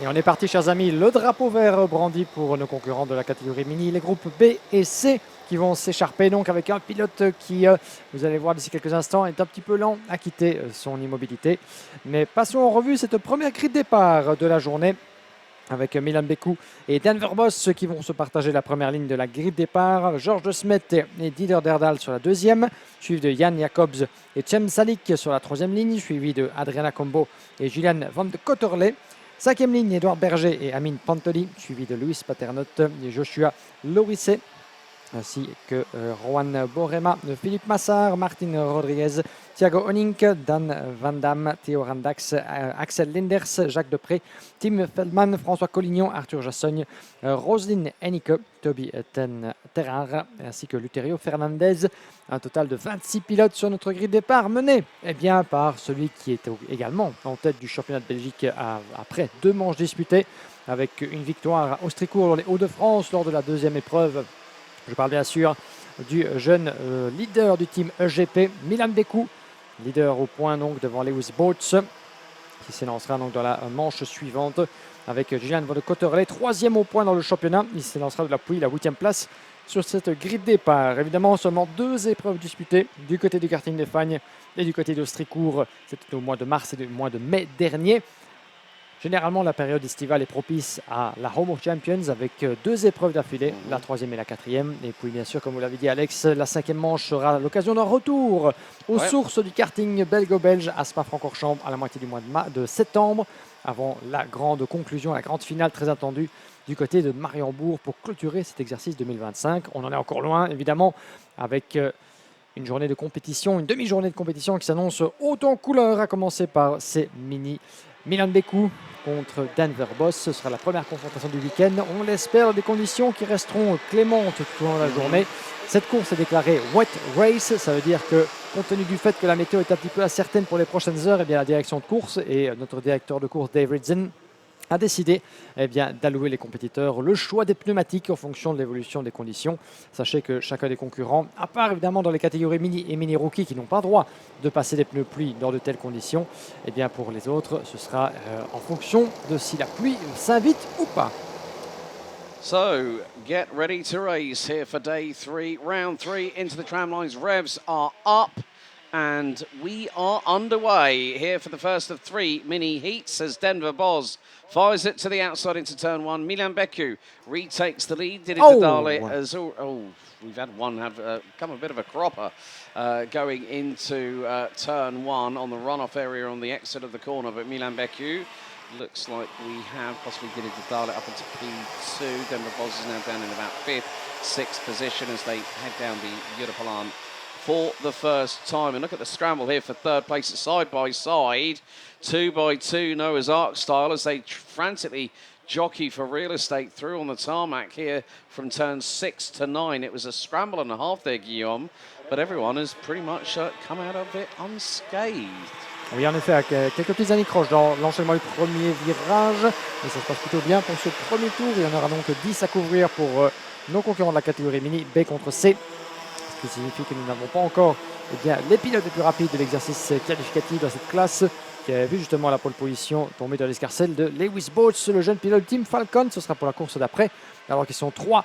Et on est parti, chers amis, le drapeau vert brandi pour nos concurrents de la catégorie mini, les groupes B et C qui vont s'écharper donc avec un pilote qui, vous allez voir d'ici quelques instants, est un petit peu lent à quitter son immobilité. Mais passons en revue cette première grille de départ de la journée avec Milan Beku et Denver Boss qui vont se partager la première ligne de la grille de départ. Georges de Smet et Didier Derdal sur la deuxième, suivi de Jan Jacobs et Cem Salik sur la troisième ligne, suivi de Adriana Combo et Julian Van de Cotterley. Cinquième ligne, Edouard Berger et Amine Pantoli, suivi de Luis Paternotte et Joshua Lorisset, ainsi que Juan Borema, Philippe Massard, Martin Rodriguez, Thiago Onink, Dan Van Damme, Théo Randax, Axel Linders, Jacques Depré, Tim Feldman, François Collignon, Arthur Jassogne, Roselyne Hennicke, Toby Terrar, ainsi que Luterio Fernandez. Un total de 26 pilotes sur notre grille de départ, mené par celui qui est également en tête du championnat de Belgique après 2 manches disputées, avec une victoire à Austricourt dans les Hauts-de-France lors de la deuxième épreuve. Je parle bien sûr du jeune leader du team EGP, Milan Beku, leader au point donc devant Lewis Boats, qui s'élancera donc dans la manche suivante avec Julian Van de Cotterley, troisième au point dans le championnat. Il s'élancera depuis la 8e place sur cette grille de départ. Évidemment, seulement 2 épreuves disputées du côté du karting de Fagne et du côté d'Austricourt. C'était au mois de mars et au mois de mai dernier. Généralement, la période estivale est propice à la Home of Champions avec 2 épreuves d'affilée, la 3e et la 4e. Et puis, bien sûr, comme vous l'avez dit, Alex, la 5e manche sera l'occasion d'un retour aux sources du karting belgo-belge à Spa-Francorchamps à la moitié du mois de septembre, avant la grande conclusion, la grande finale très attendue du côté de Mariembourg pour clôturer cet exercice 2025. On en est encore loin, évidemment, avec une journée de compétition, une demi-journée de compétition qui s'annonce haute en couleur, à commencer par ces mini. Milan Beku contre Denver Boss, ce sera la première confrontation du week-end. On l'espère dans des conditions qui resteront clémentes tout au long de la journée. Cette course est déclarée wet race, ça veut dire que compte tenu du fait que la météo est un petit peu incertaine pour les prochaines heures, la direction de course et notre directeur de course Dave Ridson a décidé d'allouer les compétiteurs le choix des pneumatiques en fonction de l'évolution des conditions. Sachez que chacun des concurrents, à part évidemment dans les catégories mini et mini rookie qui n'ont pas droit de passer des pneus pluie dans de telles conditions, pour les autres, ce sera en fonction de si la pluie s'invite ou pas. So, get ready to race here for day 3, round 3 into the tram lines. Revs are up. And we are underway here for the first of 3 mini heats as Denver Boz fires it to the outside into turn 1. Milan Beku retakes the lead. Did it to Dale as we've had one have come a bit of a cropper going into turn 1 on the runoff area on the exit of the corner. But Milan Beku looks like we have possibly did it to Dale up into P2. Denver Boz is now down in about 5th, 6th position as they head down the Europalan for the first time. And look at the scramble here for third place, side by side, 2 by 2 Noah's Ark style as they frantically jockey for real estate through on the tarmac here from turn 6 to 9. It was a scramble and a half there, Guillaume, but everyone has pretty much come out of it unscathed. Oui, en effet, avec quelques petites anicroches dans l'enchaînement du premier virage, mais ça se passe plutôt bien pour ce premier tour. Il y en aura donc 10 à couvrir pour nos concurrents de la catégorie mini B contre C. Ce qui signifie que nous n'avons pas encore les pilotes les plus rapides de l'exercice qualificatif dans cette classe, qui avait vu justement la pole position tomber dans l'escarcelle de Lewis Boats, le jeune pilote Team Falcon. Ce sera pour la course d'après, alors qu'ils sont 3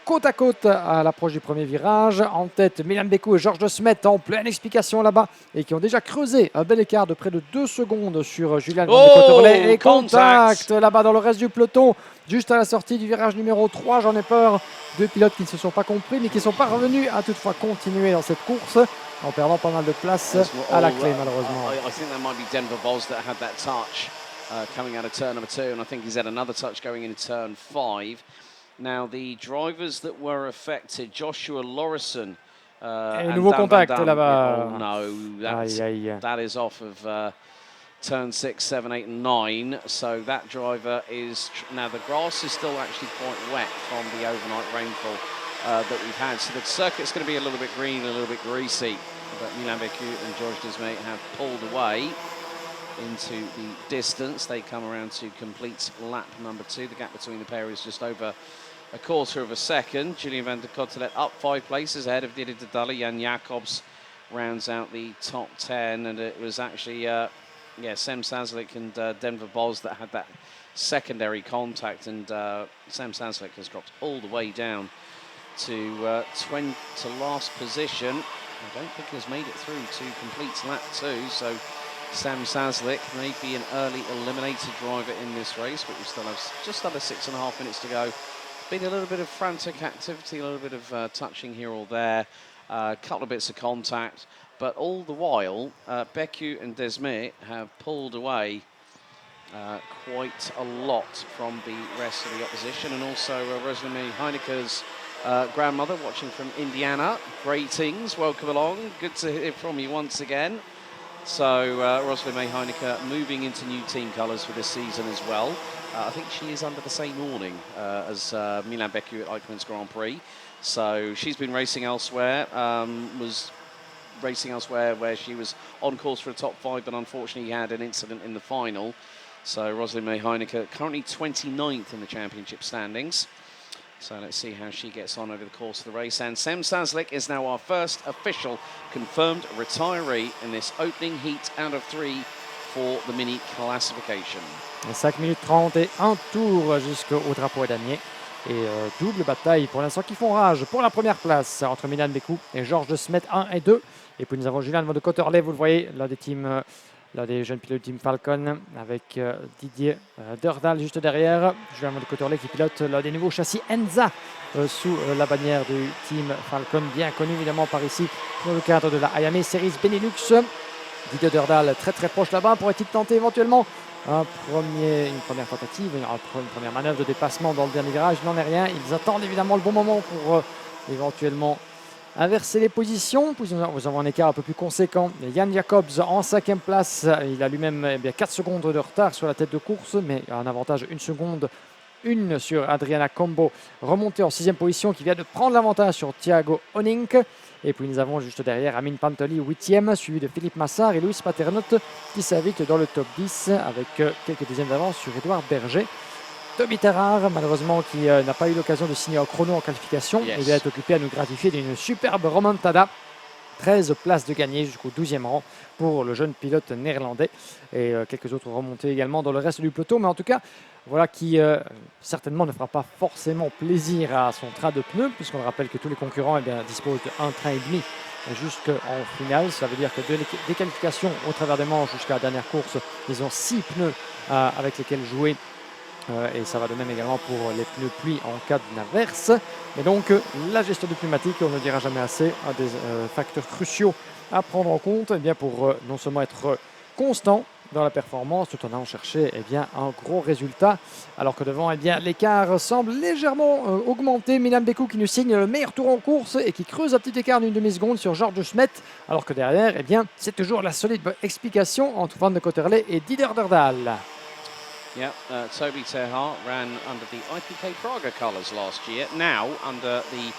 côte à côte à l'approche du premier virage. En tête, Milan Beku et Georges de Smet en pleine explication là-bas et qui ont déjà creusé un bel écart de près de 2 secondes sur Julian Van de Cotterley. Et contact là-bas dans le reste du peloton, juste à la sortie du virage numéro 3. J'en ai peur. 2 pilotes qui ne se sont pas compris, mais qui sont parvenus à toutefois continuer dans cette course en perdant pas mal de place à la clé, malheureusement. I think that might be Denver Boz that had that touch coming out of turn number 2, and I think he's had another touch going into turn 5. Now, the drivers that were affected, Joshua Lorison and nouveau contact là-bas. Oh no, that is off of turn 6, 7, 8, and 9. So that driver is now the grass is still actually quite wet from the overnight rainfall that we've had. So the circuit's going to be a little bit green, a little bit greasy. But Milan Beku and George Desmay have pulled away into the distance. They come around to complete lap number 2. The gap between the pair is just over a quarter of a second. Julian Van der Cottelet up 5 places ahead of Didier Dali. Jan Jacobs rounds out the top 10, and it was actually yeah, Sam Sazlik and Denver Boz that had that secondary contact, and Sam Sazlik has dropped all the way down to last position. I don't think he's made it through to complete lap 2, so Sam Sazlik may be an early eliminated driver in this race, but we still have just under 6.5 minutes to go. Been a little bit of frantic activity, a little bit of touching here or there, a couple of bits of contact, but all the while, Becu and Desmet have pulled away quite a lot from the rest of the opposition, and also Rosalie Heineke's grandmother watching from Indiana. Greetings, welcome along. Good to hear from you once again. So Rosalie May Heineke moving into new team colours for this season as well. I think she is under the same awning as Milan Becu at Eichmann's Grand Prix. So she's been racing elsewhere, was racing elsewhere where she was on course for a top 5, but unfortunately had an incident in the final. So Rosalie May Heineke currently 29th in the championship standings. So let's see how she gets on over the course of the race. And Sam Sazlik is now our first official confirmed retiree in this opening heat out of 3 for the mini classification. 5 minutes 30 et un tour jusqu'au drapeau damier. Et double bataille pour l'instant qui font rage pour la première place entre Milan Becu et Georges de Smet 1 et 2. Et puis nous avons Julien de Cotterley, vous le voyez, l'un des jeunes pilotes du Team Falcon, avec Didier Derdal juste derrière. Julien de Cotterley qui pilote l'un des nouveaux châssis Enza sous la bannière du Team Falcon, bien connu évidemment par ici dans le cadre de la Ayame Series Benelux. Didier Derdal très très proche là-bas. Pourrait-il tenter éventuellement une première tentative, une première manœuvre de dépassement dans le dernier virage? Il n'en est rien. Ils attendent évidemment le bon moment pour éventuellement inverser les positions. Vous avez un écart un peu plus conséquent. Jan Jacobs en 5e place. Il a lui-même 4 secondes de retard sur la tête de course, mais un avantage 1 seconde. Une sur Adriana Combo, remontée en 6e position, qui vient de prendre l'avantage sur Thiago Onink. Et puis nous avons juste derrière Amine Pantoli, 8e, suivi de Philippe Massard et Luis Paternotte qui s'invite dans le top 10 avec quelques dixièmes d'avance sur Édouard Berger. Toby Terrar, malheureusement, qui n'a pas eu l'occasion de signer un chrono en qualification, il va être occupé à nous gratifier d'une superbe remontada. 13 places de gagné jusqu'au 12e rang pour le jeune pilote néerlandais et quelques autres remontées également dans le reste du peloton. Mais en tout cas, voilà qui certainement ne fera pas forcément plaisir à son train de pneus, puisqu'on rappelle que tous les concurrents disposent d'un train et demi jusqu'en finale. Ça veut dire que des qualifications au travers des manches jusqu'à la dernière course, ils ont 6 pneus avec lesquels jouer. Et ça va de même également pour les pneus pluie en cas d'une averse. Mais donc la gestion du pneumatique, on ne dira jamais assez, un des facteurs cruciaux à prendre en compte pour non seulement être constant dans la performance tout en allant chercher un gros résultat. Alors que devant, l'écart semble légèrement augmenter. Milan Becu qui nous signe le meilleur tour en course et qui creuse un petit écart d'une demi-seconde sur Georges Schmitt. Alors que derrière, c'est toujours la solide explication entre Van de Cotterley et Didier Derdal. Yeah, Toby Terhar ran under the IPK Praga colours last year, now under the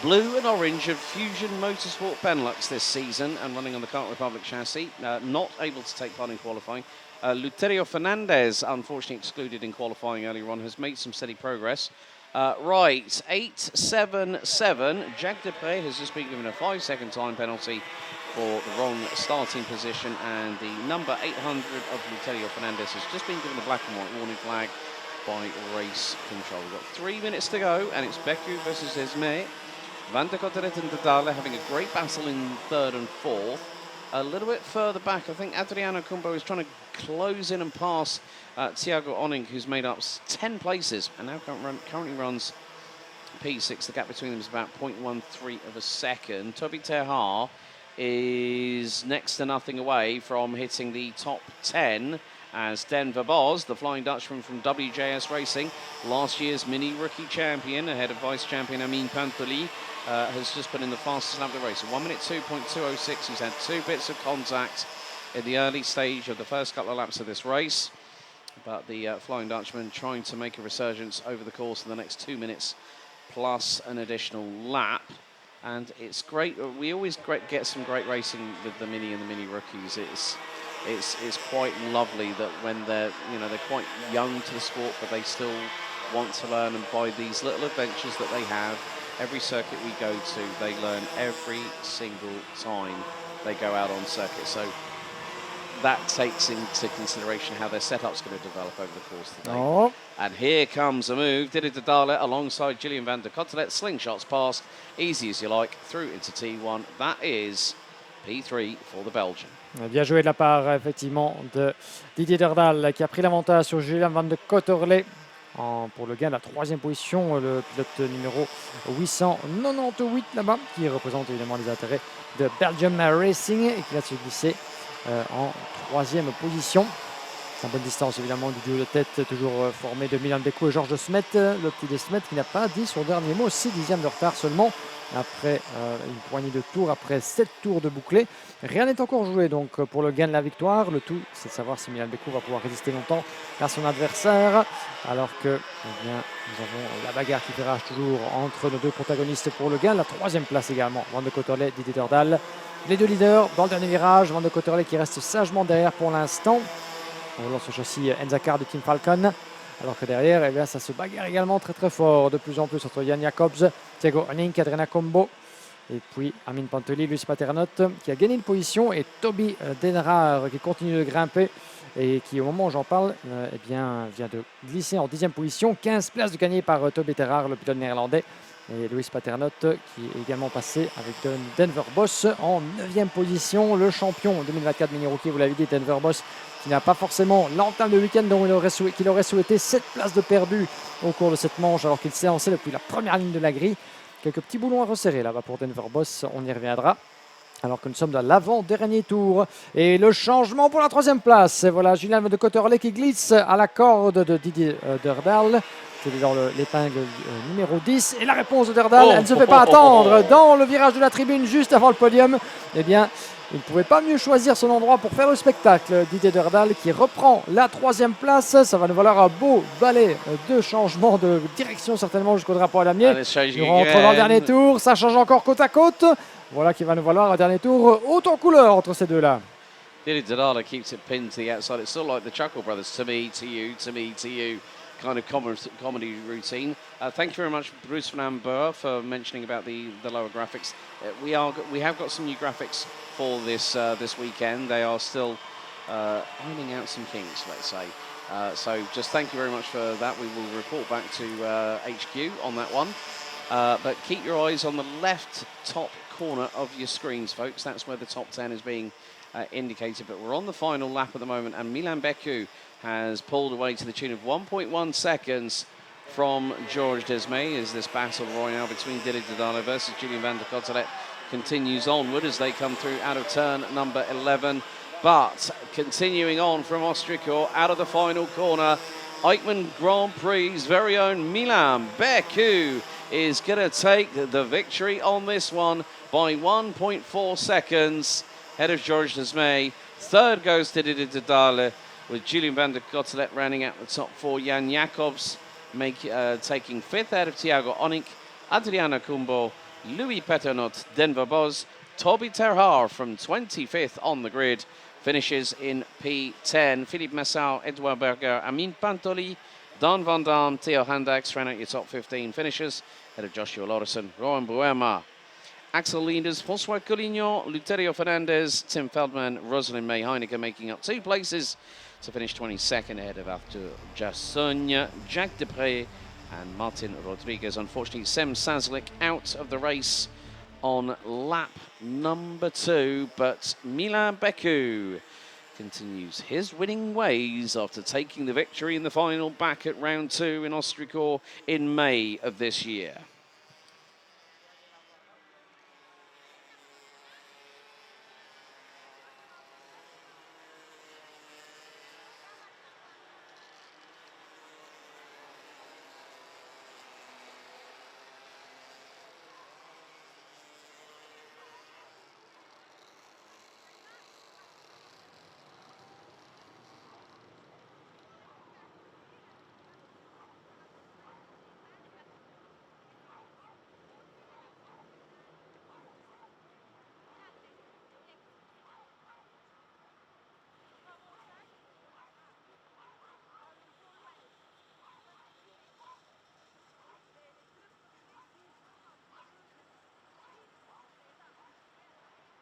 blue and orange of Fusion Motorsport Benelux this season and running on the Kart Republic chassis, not able to take part in qualifying. Luterio Fernandez, unfortunately excluded in qualifying earlier on, has made some steady progress. Right, 8.77. Jacques Depré has just been given a 5-second time penalty for the wrong starting position, and the number 800 of Luterio Fernandez has just been given a black and white warning flag by race control. We've got 3 minutes to go, and it's Becu versus Esme. Van der Cotterlet and Dardale having a great battle in 3rd and 4th. A little bit further back, I think Adriano Cumbo is trying to close in and pass Thiago Onink, who's made up 10 places and now currently runs P6. The gap between them is about 0.13 of a second. Toby Terhar is next to nothing away from hitting the top 10 as Denver Boz, the Flying Dutchman from WJS Racing, last year's mini rookie champion ahead of vice champion Amine Pantoli, has just put in the fastest lap of the race. 1 minute 2.206. He's had 2 bits of contact in the early stage of the first couple of laps of this race. But the Flying Dutchman trying to make a resurgence over the course of the next 2 minutes plus an additional lap. And it's great. We always get some great racing with the mini and the mini rookies. It's quite lovely that when they're quite young to the sport, but they still want to learn, and by these little adventures that they have, every circuit we go to, they learn every single time they go out on circuit. So that takes into consideration how their setup's going to develop over the course of the day. Oh. And here comes a move. Didi Didale alongside Gillian van der Cotelet. Slingshots past, easy as you like, through into T1. That is P3 for the Belgian. Bien joué de la part, effectivement, de Didier Derdal qui a pris l'avantage sur Julien van de Coterlet pour le gain de la troisième position. Le pilote numéro 898 là-bas, qui représente évidemment les intérêts de Belgium Racing et qui va se glisser en troisième position. En bonne distance évidemment du duo de tête toujours formé de Milan Beko et Georges Smet. Le petit de Smet qui n'a pas dit son dernier mot, 6 dixièmes de retard seulement après une poignée de tours, après 7 tours de bouclé. Rien n'est encore joué donc pour le gain de la victoire. Le tout c'est de savoir si Milan Beko va pouvoir résister longtemps à son adversaire. Alors que nous avons la bagarre qui fait rage toujours entre nos deux protagonistes pour le gain. La troisième place également, Van de Coterlet, Didier Derdal. Les deux leaders dans le dernier virage, Van de Coterlet qui reste sagement derrière pour l'instant. On lance au châssis Enzacar de Team Falcon. Alors que derrière, eh bien, ça se bagarre également très très fort. De plus en plus entre Jan Jacobs, Thiago Honink, Adriana Combo. Et puis Armin Pantoli, Luis Paternotte qui a gagné une position. Et Toby Denrar qui continue de grimper. Et qui au moment où j'en parle, eh bien, vient de glisser en 10e position. 15 places de gagnées par Toby Denrar, le pilote néerlandais. Et Luis Paternotte qui est également passé avec Denver Boss en 9e position. Le champion 2024 mini rookie, vous l'avez dit, Denver Boss, qui n'a pas forcément l'entame de week-end qu'il aurait souhaité. 7 places de perdu au cours de cette manche alors qu'il s'est lancé depuis la première ligne de la grille. Quelques petits boulons à resserrer là-bas pour Denver Boss, on y reviendra. Alors que nous sommes dans l'avant-dernier tour. Et le changement pour la troisième place. Et voilà Julien de Coterlet qui glisse à la corde de Didier Derdal. C'est dans l'épingle numéro 10. Et la réponse de Derdal, elle ne se fait pas attendre. Dans le virage de la tribune, juste avant le podium, eh bien, il ne pouvait pas mieux choisir son endroit pour faire le spectacle. Didier Derdal qui reprend la troisième place. Ça va nous valoir un beau balai de changement de direction certainement jusqu'au drapeau à damier. Nous rentrons dans le dernier tour. Ça change encore côte à côte. Voilà qui va nous valoir un dernier tour haut en couleur entre ces deux-là. Didi Didale keeps it pinned to the outside. It's sort of like the Chuckle Brothers. To me, to you, to me, to you. Kind of comedy routine. Thank you very much, Bruce Van Amber, for mentioning about the lower graphics. We have got some new graphics for this weekend. They are still ironing out some kinks, let's say. So just thank you very much for that. We will report back to HQ on that one. But keep your eyes on the left top corner of your screens, folks. That's where the top 10 is being indicated. But we're on the final lap at the moment, and Milan Beku has pulled away to the tune of 1.1 seconds from George Desmay as this battle royale between Didier Didale versus Julien van der Cotelet continues onward as they come through out of turn number 11. But continuing on from Austricourt out of the final corner, Eichmann Grand Prix's very own Milan Beku is going to take the victory on this one by 1.4 seconds ahead of George Desmay. Third goes to Didier Didale, with Julien van der Cotelet rounding out the top four. Jan Jacobs taking fifth out of Thiago Honink, Adriana Kumbo, Louis Paternotte, Denver Boz, Toby Terhar from 25th on the grid finishes in P10. Philippe Massau, Edouard Berger, Amin Pantoli, Don Van Dam, Theo Handax round out your top 15 finishers ahead of Joshua Lauderson, Rowan Buema, Axel Linders, François Collignon, Luterio Fernandez, Tim Feldman, Rosalind May Heineke making up 2 places to finish 22nd ahead of Arthur Jassogne, Jacques Depré and Martin Rodriguez. Unfortunately, Sem Sazlik out of the race on lap number 2, but Milan Beku continues his winning ways after taking the victory in the final back at round 2 in Austricourt in May of this year.